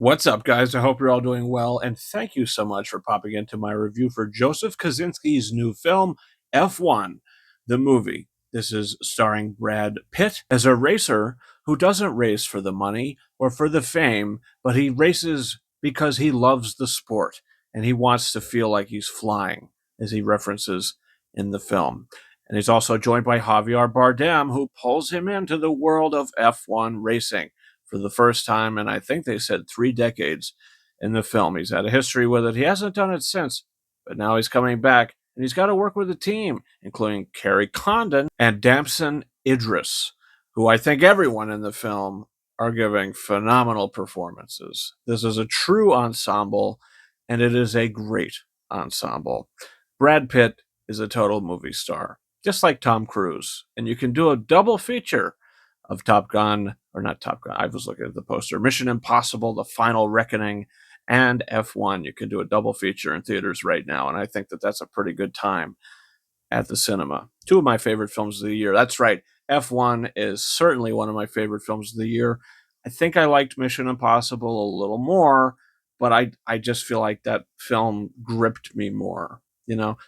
What's up, guys? I hope you're all doing well, and thank you so much for popping into my review for Joseph Kosinski's new film, F1, the movie. This is starring Brad Pitt as a racer who doesn't race for the money or for the fame, but he races because he loves the sport and he wants to feel like he's flying, as he references in the film. And he's also joined by Javier Bardem, who pulls him into the world of F1 racing for the first time, and I think they said 3 decades in the film. He's had a history with it. He hasn't done it since, but now he's coming back, and he's got to work with a team, including Kerry Condon and Damson Idris, who I think everyone in the film are giving phenomenal performances. This is a true ensemble, and it is a great ensemble. Brad Pitt is a total movie star, just like Tom Cruise, and you can do a double feature of Top Gun, or not Top Gun, I was looking at the poster, Mission Impossible, The Final Reckoning, and F1. You can do a double feature in theaters right now, and I think that that's a pretty good time at the cinema. Two of my favorite films of the year. That's right, F1 is certainly one of my favorite films of the year. I think I liked Mission Impossible a little more, but I just feel like that film gripped me more,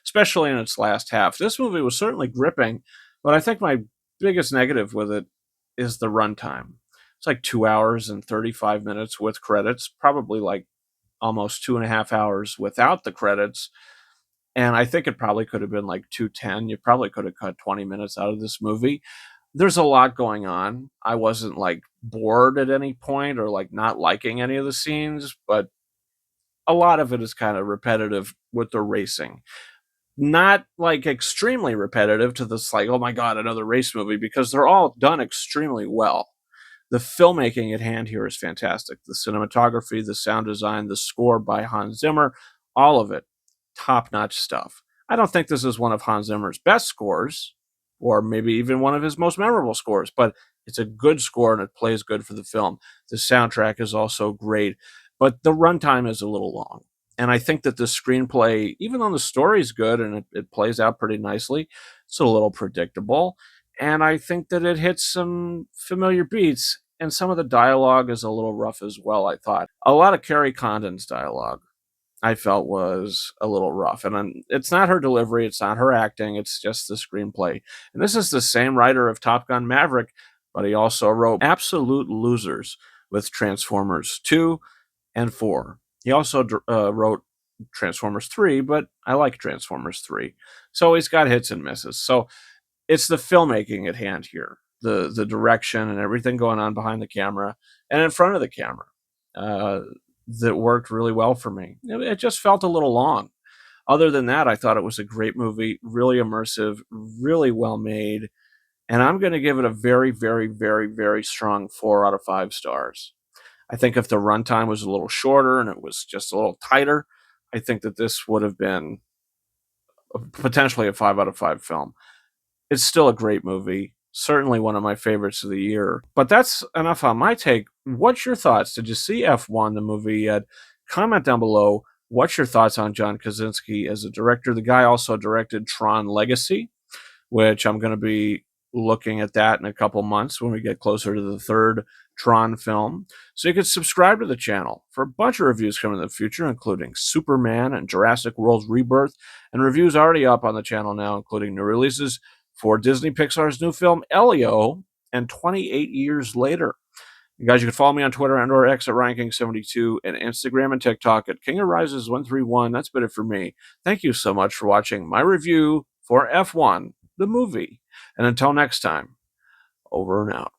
especially in its last half. This movie was certainly gripping, but I think my biggest negative with it is the runtime. It's like 2 hours and 35 minutes with credits, probably like almost 2.5 hours without the credits. And I think it probably could have been like 2:10. You probably could have cut 20 minutes out of this movie. There's a lot going on. I wasn't like bored at any point or like not liking any of the scenes, but a lot of it is kind of repetitive with the racing. Not like extremely repetitive to this, like, oh my God, another race movie, because they're all done extremely well. The filmmaking at hand here is fantastic. The cinematography, the sound design, the score by Hans Zimmer, all of it, top-notch stuff. I don't think this is one of Hans Zimmer's best scores, or maybe even one of his most memorable scores, but it's a good score and it plays good for the film. The soundtrack is also great, but the runtime is a little long. And I think that the screenplay, even though the story's good and it plays out pretty nicely, it's a little predictable. And I think that it hits some familiar beats, and some of the dialogue is a little rough as well, I thought. A lot of Kerry Condon's dialogue I felt was a little rough. And it's not her delivery, it's not her acting, it's just the screenplay. And this is the same writer of Top Gun Maverick, but he also wrote Absolute Losers with Transformers 2 and 4. He also wrote Transformers 3, but I like Transformers 3. So he's got hits and misses. So it's the filmmaking at hand here, the direction and everything going on behind the camera and in front of the camera, that worked really well for me. It just felt a little long. Other than that, I thought it was a great movie, really immersive, really well made, and I'm going to give it a very, very, very, very strong 4 out of 5 stars. I think if the runtime was a little shorter and it was just a little tighter, I think that this would have been potentially a 5 out of 5 film. It's still a great movie. Certainly one of my favorites of the year. But that's enough on my take. What's your thoughts? Did you see F1, the movie yet? Comment down below. What's your thoughts on John Kosinski as a director? The guy also directed Tron Legacy, which I'm going to be looking at that in a couple months when we get closer to the third Tron film. So you can subscribe to the channel for a bunch of reviews coming in the future, including Superman and Jurassic World Rebirth, and reviews already up on the channel now, including new releases for Disney Pixar's new film Elio and 28 Years Later. You guys, you can follow me on Twitter and or X at RyanKing72 and Instagram and TikTok at King of Rises 131. That's been it for me. Thank you so much for watching my review for F1, the movie. And until next time, over and out.